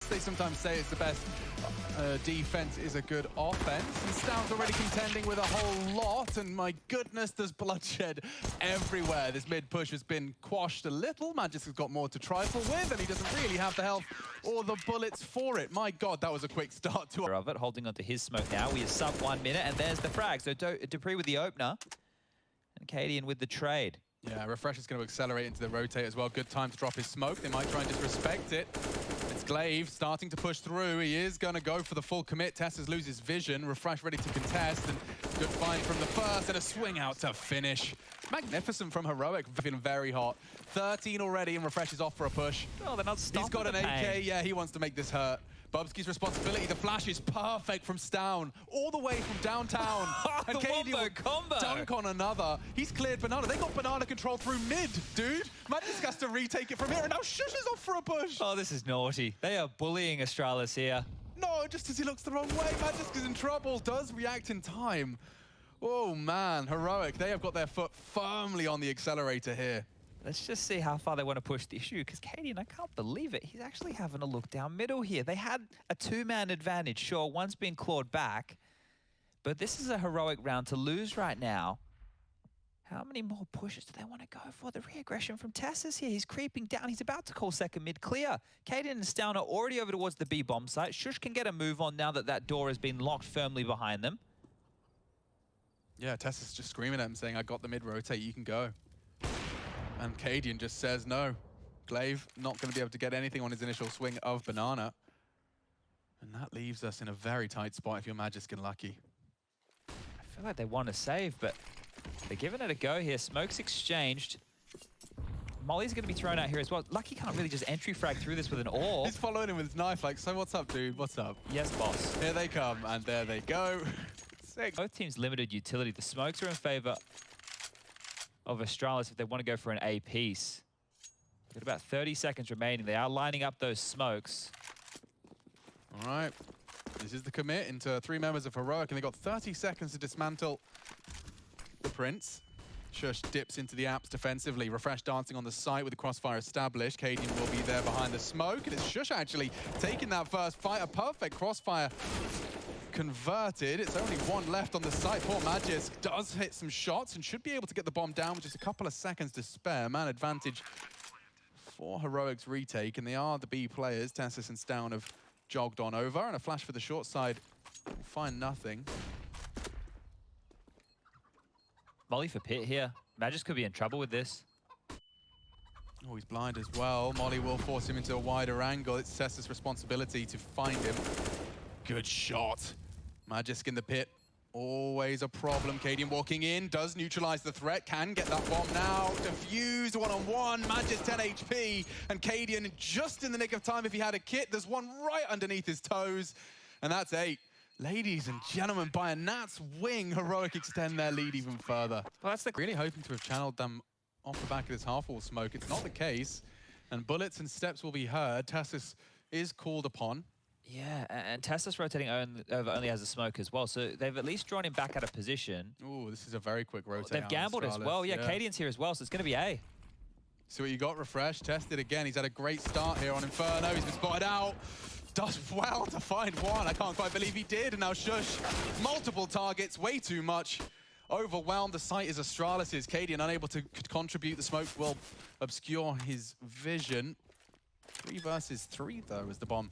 they sometimes say it's the best defense is a good offense. And stavn's already contending with a whole lot, and my goodness, there's bloodshed everywhere. This mid push has been quashed a little. Magisk has got more to trifle with, and he doesn't really have the health or the bullets for it. My God, that was a quick start to of it, holding onto his smoke now. We are sub 1 minute, and there's the frag. So dupreeh with the opener, and cadiaN with the trade. Yeah, refrezh is going to accelerate into the rotate as well. Good time to drop his smoke. They might try and disrespect it. It's glaive starting to push through. He is going to go for the full commit. TeSeS loses vision. refrezh ready to contest. And good find from the first and a swing out to finish. Magnificent from Heroic, feeling very hot. 13 already, and refrezh is off for a push. Oh, they're not stopping. He's got an AK. Yeah, he wants to make this hurt. Bubzkji's responsibility. The flash is perfect from stavn, all the way from downtown. And cadiaN combo. Dunk on another. He's cleared banana. They got banana control through mid, dude. Magisk has to retake it from here, and now sjuush is off for a push. Oh, this is naughty. They are bullying Astralis here. No, just as he looks the wrong way, Magisk is in trouble. Does react in time. Oh man, Heroic. They have got their foot firmly on the accelerator here. Let's just see how far they want to push the issue, because cadiaN, I can't believe it, he's actually having a look down middle here. They had a 2-man advantage, sure, one's been clawed back, but this is a Heroic round to lose right now. How many more pushes do they want to go for? The re-aggression from TeSeS here, he's creeping down, he's about to call second mid clear. cadiaN and stavn are already over towards the B bomb site. sjuush can get a move on now that that door has been locked firmly behind them. Yeah, TeSeS just screaming at him, saying, I got the mid rotate, you can go. And cadiaN just says no. glaive not going to be able to get anything on his initial swing of banana. And that leaves us in a very tight spot if you're Magisk and Lucky. I feel like they want to save, but they're giving it a go here. Smoke's exchanged. Molly's going to be thrown out here as well. Lucky can't really just entry frag through this with an AWP. He's following him with his knife like, so what's up, dude? What's up? Yes, boss. Here they come, and there they go. Sick. Both teams limited utility. The smokes are in favor of Astralis if they want to go for an A piece. Got about 30 seconds remaining. They are lining up those smokes. All right. This is the commit into 3 members of Heroic, and they got 30 seconds to dismantle the Prince. sjuush dips into the apps defensively. refrezh dancing on the site with the crossfire established. cadiaN will be there behind the smoke, and it's sjuush actually taking that first fight. A perfect crossfire converted. It's only one left on the site. Poor Magisk does hit some shots and should be able to get the bomb down with just a couple of seconds to spare. Man advantage for Heroic's retake, and they are the B players. TeSeS and stavn have jogged on over, and a flash for the short side. We'll find nothing. Molly for pit here. Magisk could be in trouble with this. Oh, he's blind as well. Molly will force him into a wider angle. It's TeSeS' responsibility to find him. Good shot. Magisk in the pit. Always a problem. cadiaN walking in, does neutralize the threat, can get that bomb now. Defused one-on-one. Magisk 10 HP, and cadiaN just in the nick of time if he had a kit. There's one right underneath his toes, and that's 8. Ladies and gentlemen, by a gnat's wing, Heroic extend their lead even further. Well, that's really hoping to have channeled them off the back of this half-wall smoke. It's not the case, and bullets and steps will be heard. TeSeS is called upon. Yeah, and TeSeS rotating over only has a smoke as well, so they've at least drawn him back out of position. Ooh, this is a very quick rotate. They've gambled as well. Yeah, cadiaN's here as well, so it's going to be A. See what you got, refrezh. Tested again. He's had a great start here on Inferno. He's been spotted out. Does well to find one. I can't quite believe he did. And now sjuush. Multiple targets, way too much. Overwhelmed. The site is Astralis's. cadiaN unable to contribute. The smoke will obscure his vision. 3 versus 3, though, as the bomb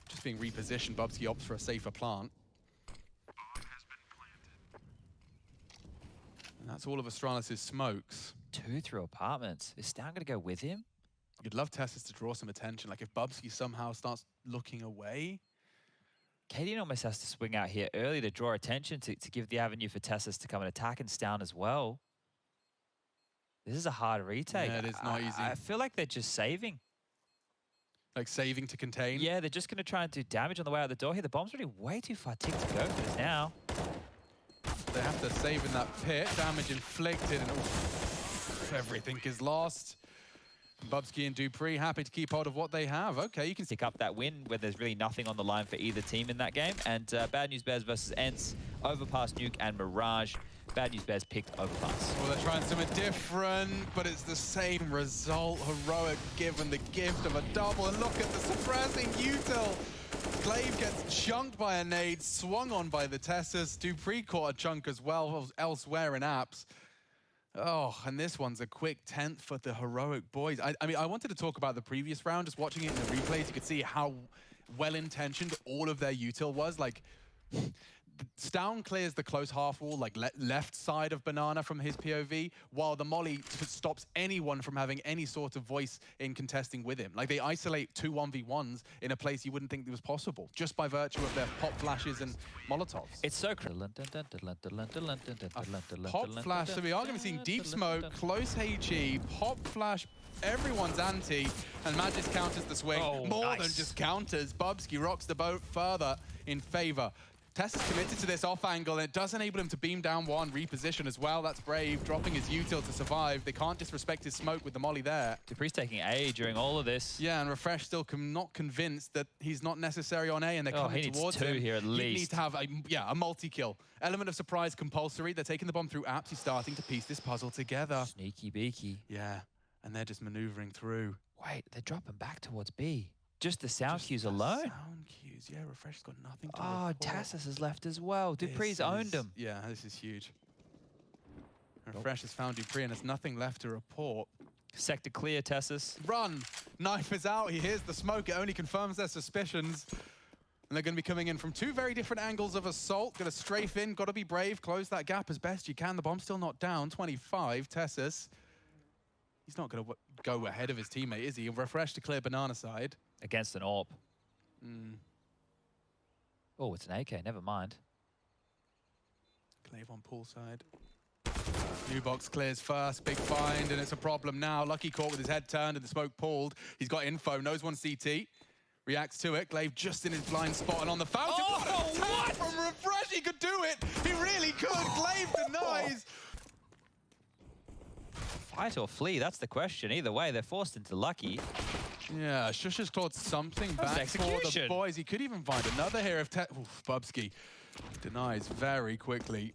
just being repositioned. Bubzkji opts for a safer plant. And that's all of Astralis's smokes. 2 through apartments. Is stavn going to go with him? You'd love TeSeS to draw some attention. Like if Bubzkji somehow starts looking away. cadiaN almost has to swing out here early to draw attention, to give the avenue for TeSeS to come and attack and stavn as well. This is a hard retake. Yeah, it is not easy. I feel like they're just saving. Like saving to contain? Yeah, they're just going to try and do damage on the way out the door here. The bomb's already way too far ticked to go for this now. They have to save in that pit. Damage inflicted, and everything is lost. Bubzkji and dupreeh happy to keep hold of what they have. Okay, you can pick up that win where there's really nothing on the line for either team in that game. And Bad News Bears versus Ents, Overpass, Nuke, and Mirage. Bad News Bears picked Overpass. Well, they're trying something different, but it's the same result. Heroic given the gift of a double. And look at the suppressing util Glaive gets chunked by a nade, swung on by the TeSeS. dupreeh caught a chunk as well elsewhere in apps. Oh, and this one's a quick 10th for the heroic boys. I mean, I wanted to talk about the previous round, just watching it in the replays. You could see how well-intentioned all of their util was. Like, stavn clears the close half wall, like left side of Banana from his POV, while the molly stops anyone from having any sort of voice in contesting with him. Like, they isolate 2 1v1s in a place you wouldn't think it was possible, just by virtue of their pop flashes and molotovs. It's so Pop flash, so we are going to be seeing deep smoke, close HE, pop flash, everyone's anti, and Magisk counters the swing. More than just counters. Bubzkji rocks the boat further in favor. TeSeS committed to this off angle, and it does enable him to beam down one, reposition as well. That's brave, dropping his util to survive. They can't disrespect his smoke with the molly there. dupreeh's taking A during all of this. Yeah, and refrezh still not convinced that he's not necessary on A, and they're coming towards him. He needs 2 here at least. He needs to have a multi-kill. Element of surprise compulsory. They're taking the bomb through apps. He's starting to piece this puzzle together. Sneaky beaky. Yeah, and they're just maneuvering through. Wait, they're dropping back towards B. Just the sound cues alone? Sound cues, yeah. refrezh's got nothing to Oh, TeSeS has left as well. dupreeh's owned him. Yeah, this is huge. refrezh has found dupreeh, and there's nothing left to report. Sector clear, TeSeS. Run! Knife is out. He hears the smoke. It only confirms their suspicions. And they're going to be coming in from 2 very different angles of assault. Going to strafe in. Got to be brave. Close that gap as best you can. The bomb's still not down. 25, TeSeS. He's not going to go ahead of his teammate, is he? refrezh to clear Banana side. Against an AWP. Oh, it's an AK. Never mind. Glaive on pool side. New box clears first. Big find, and it's a problem now. Lucky caught with his head turned and the smoke pulled. He's got info. Knows one CT. Reacts to it. Glaive just in his blind spot and on the fountain. Oh, what? From refrezh, he could do it. He really could. Glaive denies. Fight or flee? That's the question. Either way, they're forced into Lucky. Yeah, sjuush has clawed something back for the boys. He could even find another here if Bubzkji denies very quickly.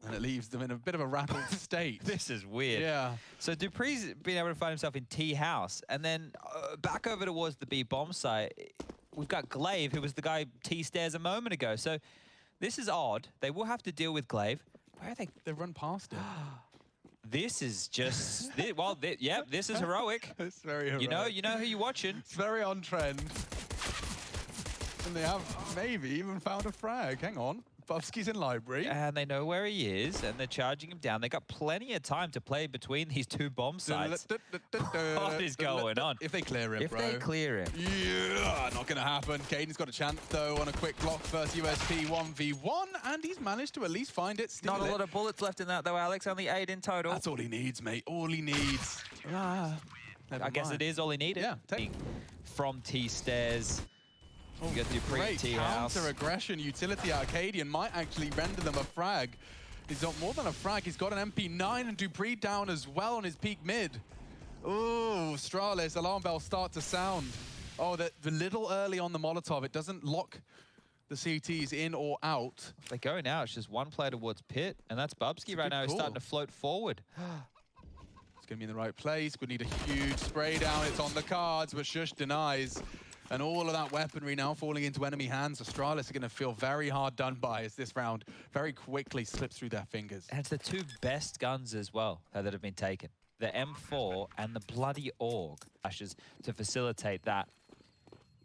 And it leaves them in a bit of a rattled state. This is weird. Yeah. So dupreeh's been able to find himself in T house. And then back over towards the B bomb site, we've got Glaive, who was the guy T stairs a moment ago. So this is odd. They will have to deal with Glaive. Where are they? They run past him. This is just, yep, this is heroic. It's very heroic. You know who you're watching. It's very on trend. And they have maybe even found a frag. Hang on. Bubzkji's in library. And they know where he is, and they're charging him down. They got plenty of time to play between these 2 bomb sites. What is going on? If they clear him, If they clear him. Yeah, not going to happen. cadiaN's got a chance, though, on a quick block first USP 1v1, and he's managed to at least find it. Not a lot of bullets left in that, though, Alex. Only 8 in total. That's all he needs, mate. All he needs. I guess it is all he needed. Yeah, from T stairs. You got dupreeh T house. Counter-aggression utility out of cadiaN might actually render them a frag. He's got more than a frag. He's got an MP9 and dupreeh down as well on his peak mid. Ooh, Astralis, alarm bells start to sound. Oh, the little early on the Molotov. It doesn't lock the CTs in or out. If they go now, it's just one player towards pit, and that's Bubzkji right now. He's starting to float forward. It's going to be in the right place. Would need a huge spray down. It's on the cards, but sjuush denies. And all of that weaponry now falling into enemy hands. Astralis are going to feel very hard done by as this round very quickly slips through their fingers. And it's the 2 best guns as well that have been taken. The M4 and the bloody AUG flashes to facilitate that.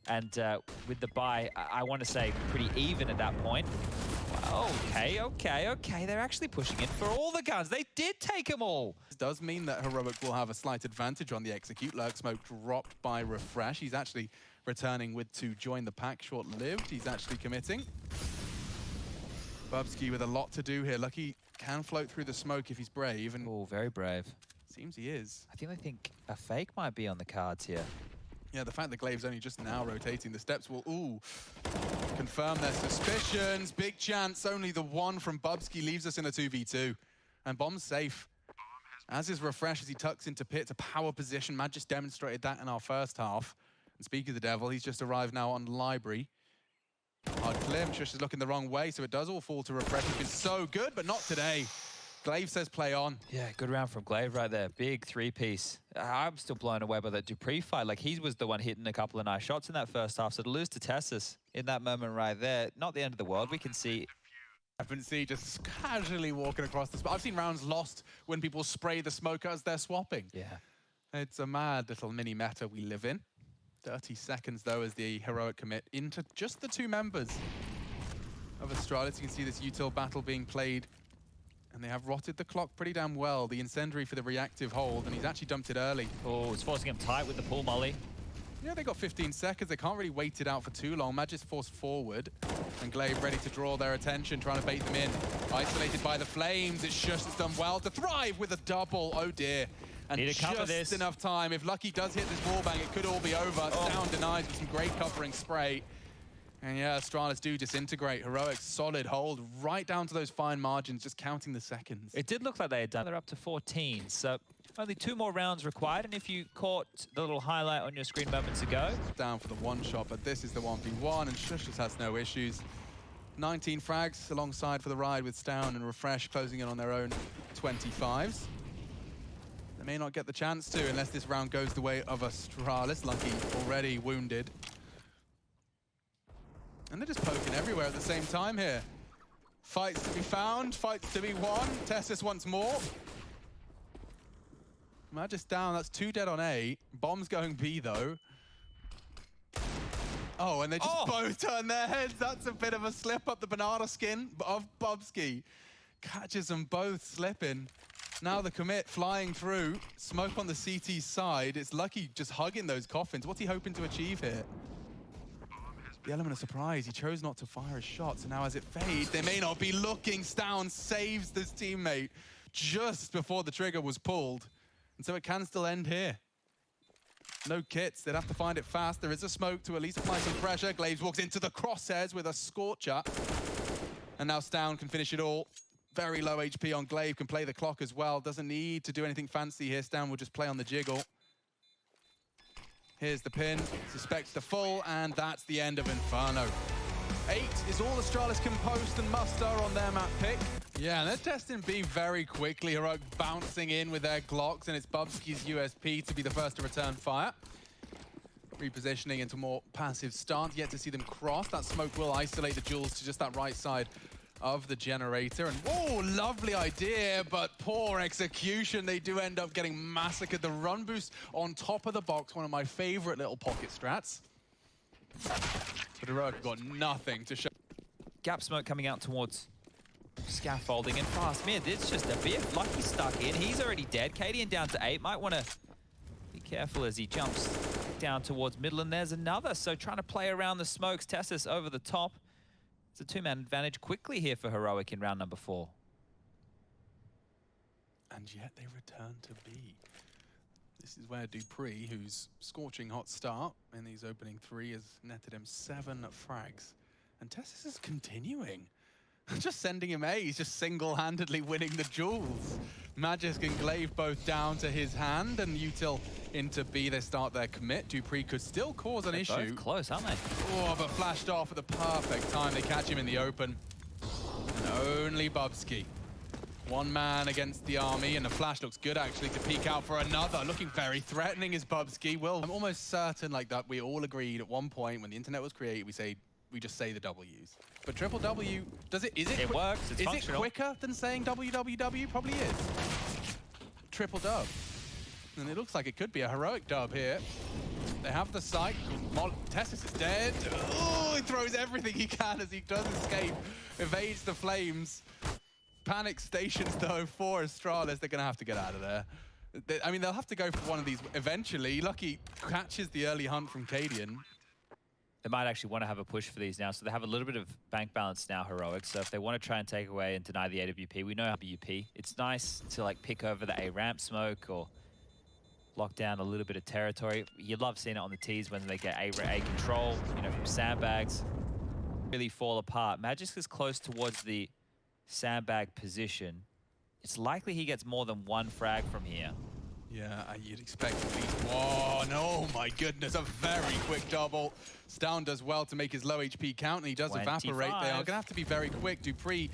And with the buy, I want to say pretty even at that point. Okay. They're actually pushing in for all the guns. They did take them all. This does mean that heroic will have a slight advantage on the execute. Lurk smoke dropped by refrezh. He's actually returning with to join the pack. Short-lived. He's actually committing. Bubzkji with a lot to do here. Lucky can float through the smoke if he's brave. And oh, very brave. Seems he is. I think a fake might be on the cards here. Yeah, the fact that Glaive's only just now rotating the steps will, confirm their suspicions. Big chance, only the one from Bubzkji leaves us in a 2v2. And bomb's safe. As is refrezh as he tucks into pit to power position. Magisk demonstrated that in our first half. And speaking of the devil, he's just arrived now on library. Hard clear, sjuush is looking the wrong way, so it does all fall to refrezh. He's been so good, but not today. Glaive says play on. Yeah, good round from Glaive right there. Big three-piece. I'm still blown away by that dupreeh fight. Like, he was the one hitting a couple of nice shots in that first half. So to lose to TeSeS in that moment right there, not the end of the world. We can see... FNC just casually walking across the spot. I've seen rounds lost when people spray the smoke as they're swapping. Yeah. It's a mad little mini meta we live in. 30 seconds, though, as the heroic commit into just the two members of Astralis. You can see this util battle being played. And they have rotted the clock pretty damn well. The incendiary for the reactive hold, and he's actually dumped it early. Oh, it's forcing him tight with the pull molly. Yeah, they got 15 seconds. They can't really wait it out for too long. Magisk forced forward, and Glaive ready to draw their attention, trying to bait them in. Isolated by the flames. It's sjuush has done well to thrive with a double. Oh dear. And Need to cover just this. enough time. If Lucky does hit this wallbang, it could all be over. Stavn denies with some great covering spray. And yeah, Astralis do disintegrate. Heroic, solid hold, right down to those fine margins, just counting the seconds. It did look like they had done. They're up to 14, so only 2 more rounds required. And if you caught the little highlight on your screen moments ago... Down for the one shot, but this is the 1v1, and sjuush just has no issues. 19 frags alongside for the ride with stavn and refrezh closing in on their own 25s. They may not get the chance to unless this round goes the way of Astralis. Lucky already wounded. And they're just poking everywhere at the same time here. Fights to be found, fights to be won. TeSeS once more. Magisk down, that's 2 dead on A. Bomb's going B though. Oh, and they just both turn their heads. That's a bit of a slip up the banana skin of Bubzkji. Catches them both slipping. Now the commit flying through. Smoke on the CT side. It's Lucky just hugging those coffins. What's he hoping to achieve here? The element of surprise, he chose not to fire his shot, so now as it fades, they may not be looking. stavn saves this teammate just before the trigger was pulled. And so it can still end here. No kits, they'd have to find it fast. There is a smoke to at least apply some pressure. Glaive walks into the crosshairs with a scorcher. And now stavn can finish it all. Very low HP on Glaive, can play the clock as well. Doesn't need to do anything fancy here. stavn will just play on the jiggle. Here's the pin, suspects the full, and that's the end of Inferno. 8 is all Astralis can post and muster on their map pick. Yeah, and they're testing B very quickly. Heroic bouncing in with their Glocks, and it's Bubzkji's USP to be the first to return fire. Repositioning into more passive stance, yet to see them cross. That smoke will isolate the jewels to just that right side of the generator. And oh, lovely idea, but poor execution. They do end up getting massacred. The run boost on top of the box, one of my favorite little pocket strats. But Heroic got nothing to show. Gap smoke coming out towards scaffolding and fast mid. It's just a bit. Lucky stuck in. He's already dead. cadiaN down to 8. Might want to be careful as he jumps down towards middle. And there's another. So trying to play around the smokes. TeSeS over the top. It's a 2-man advantage quickly here for Heroic in round number 4. And yet they return to B. This is where dupreeh, who's scorching hot start in these opening 3, has netted him 7 frags. And TeSeS is continuing. Just sending him A, he's just single-handedly winning the jewels. Magisk and Glaive both down to his hand, and util into B, they start their commit. dupreeh could still cause an issue. Both close, aren't they? Oh, but flashed off at the perfect time. They catch him in the open. And only Bubzkji. One man against the army, and the flash looks good actually to peek out for another. Looking very threatening is Bubzkji. Well, I'm almost certain like that we all agreed at one point when the internet was created, we just say the W's. But triple W, it works, it's functional. Is it quicker than saying WWW? Probably is. Triple dub. And it looks like it could be a heroic dub here. They have the sight. TeSeS is dead. Oh, he throws everything he can as he does escape. Evades the flames. Panic stations though for Astralis. They're gonna have to get out of there. I mean, they'll have to go for one of these eventually. Lucky catches the early hunt from cadiaN. They might actually want to have a push for these now, so they have a little bit of bank balance now, Heroic. So if they want to try and take away and deny the AWP, we know how AWP. It's nice to like pick over the A ramp smoke or lock down a little bit of territory. You love seeing it on the tees when they get A control, you know, from sandbags. Really fall apart. Magisk is close towards the sandbag position. It's likely he gets more than 1 frag from here. Yeah, you'd expect at least one. Oh my goodness, a very quick double. stavn does well to make his low HP count, and he does 25. evaporate. They are going to have to be very quick. dupreeh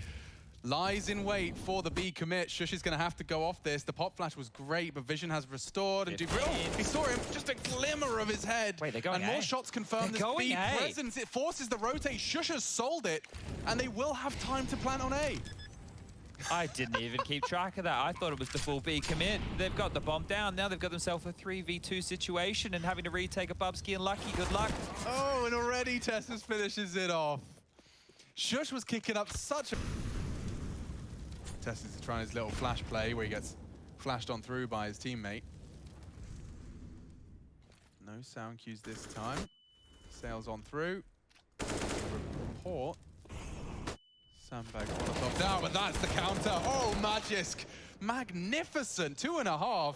lies in wait for the B commit. sjuush is going to have to go off this. The pop flash was great, but vision has restored. And dupreeh, oh, he saw him, just a glimmer of his head. Wait, they're going And A. more shots confirm They're this B going A. presence. It forces the rotate. sjuush has sold it, and they will have time to plant on A. I didn't even keep track of that. I thought it was the full B commit. They've got the bomb down. Now they've got themselves a 3v2 situation and having to retake a Bubzkji and Lucky. Good luck. Oh, and already TeSeS finishes it off. sjuush was kicking up such a... TeSeS is trying his little flash play where he gets flashed on through by his teammate. No sound cues this time. Sails on through. Report. Sandbag Molotov down, but that's the counter. Oh, Magisk. Magnificent. 2.5.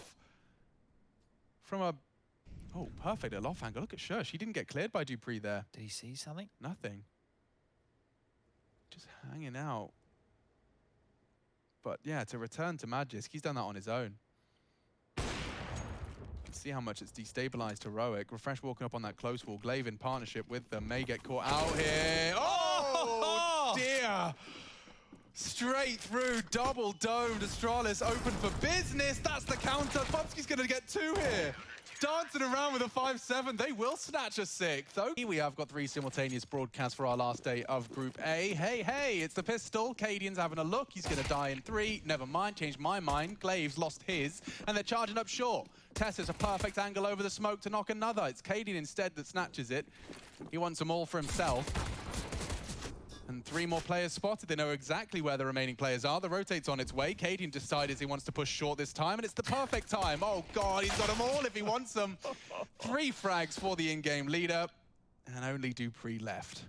From a... Oh, perfect. A off angle. Look at sjuush. He didn't get cleared by dupreeh there. Did he see something? Nothing. Just hanging out. But yeah, to return to Magisk, he's done that on his own. You can see how much it's destabilized Heroic. refrezh walking up on that close wall. glaive in partnership with them may get caught out here. Oh, dear. Straight through, double domed. Astralis open for business. That's the counter. Bubzkji's going to get 2 here. Dancing around with a 5-7. They will snatch a 6th. Okay, we have got 3 simultaneous broadcasts for our last day of Group A. Hey, it's the pistol. cadiaN's having a look. He's going to die in 3. Never mind, changed my mind. glaive's lost his, and they're charging up short. TeSeS a perfect angle over the smoke to knock another. It's cadiaN instead that snatches it. He wants them all for himself. And 3 more players spotted. They know exactly where the remaining players are. The rotate's on its way. cadiaN decides he wants to push short this time, and it's the perfect time. Oh, God, he's got them all if he wants them. 3 frags for the in-game leader, and only dupreeh left.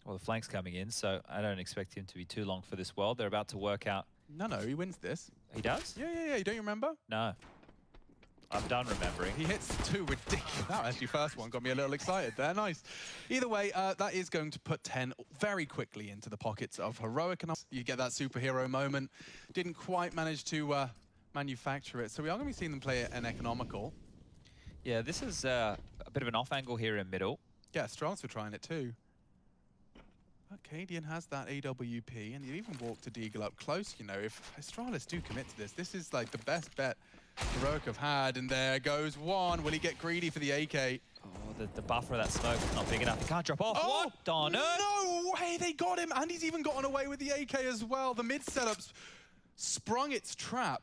Well, the flank's coming in, so I don't expect him to be too long for this world. They're about to work out. No, he wins this. He does? Yeah. You don't remember? No. I'm done remembering. He hits 2 ridiculous. That actually first one got me a little excited there. Nice. Either way, that is going to put 10 very quickly into the pockets of Heroic. And you get that superhero moment. Didn't quite manage to manufacture it. So we are going to be seeing them play an economical. Yeah, this is a bit of an off angle here in middle. Yeah, Astralis were trying it too. But cadiaN has that AWP, and you even walk to Deagle up close. You know, if Astralis do commit to this is like the best bet Heroic have had, and there goes one. Will he get greedy for the AK? Oh, the buffer of that smoke is not big enough. He can't drop off. Oh, what? Darn it. No way, they got him, and he's even gotten away with the AK as well. The mid setup's sprung its trap.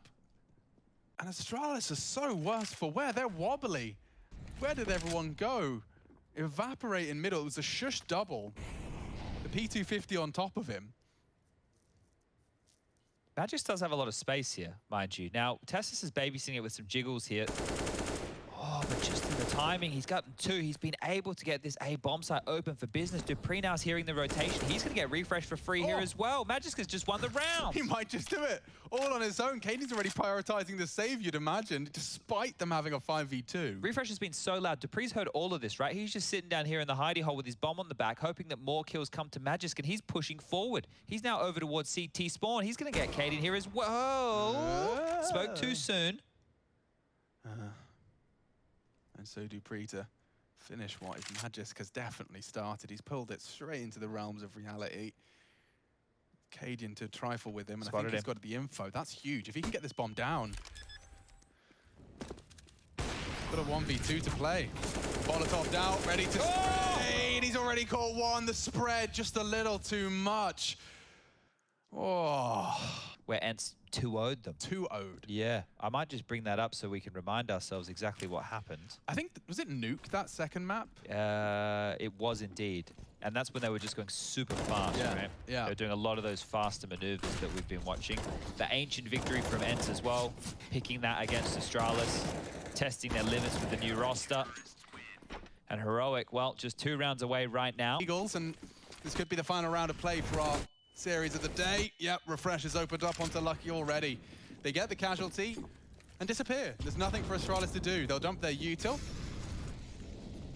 And Astralis is so worse for wear. They're wobbly. Where did everyone go? Evaporate in middle. It was a sjuush double. The P250 on top of him. Magisk does have a lot of space here, mind you. Now, TeSeS is babysitting it with some jiggles here. Oh, but just in the timing, he's gotten 2. He's been able to get this A bomb site open for business. dupreeh now's hearing the rotation. He's going to get refreshed for free here as well. Magisk has just won the round. He might just do it all on his own. cadiaN's already prioritizing the save, you'd imagine, despite them having a 5v2. Refrezh has been so loud. dupreeh's heard all of this, right? He's just sitting down here in the hidey hole with his bomb on the back, hoping that more kills come to Magisk, and he's pushing forward. He's now over towards CT spawn. He's going to get cadiaN here as well. Spoke too soon. And so dupreeh to finish what is Magisk has definitely started. He's pulled it straight into the realms of reality. cadiaN to trifle with him, and I think he's got the info. That's huge. If he can get this bomb down. Got a 1v2 to play. Molotov down, ready to spray. And he's already caught 1. The spread just a little too much. Oh. Where Ents 2-0'd them. 2-0'd. Yeah, I might just bring that up so we can remind ourselves exactly what happened. I think, was it Nuke, that second map? It was indeed. And that's when they were just going super fast, right? Yeah. They're doing a lot of those faster maneuvers that we've been watching. The ancient victory from Ents as well, picking that against Astralis, testing their limits with the new roster. And Heroic, well, just 2 rounds away right now. Eagles, and this could be the final round of play for our series of the day. Yep, refrezh has opened up onto Lucky already. They get the casualty and disappear. There's nothing for Astralis to do. They'll dump their util.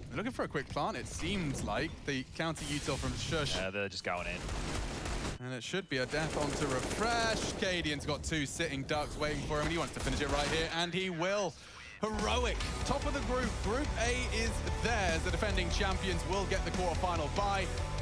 They're looking for a quick plant, it seems like. The counter util from sjuush. Yeah, they're just going in. And it should be a death onto refrezh. cadiaN's got 2 sitting ducks waiting for him, and he wants to finish it right here, and he will. Heroic, top of the group. Group A is theirs. The defending champions will get the quarterfinal bye.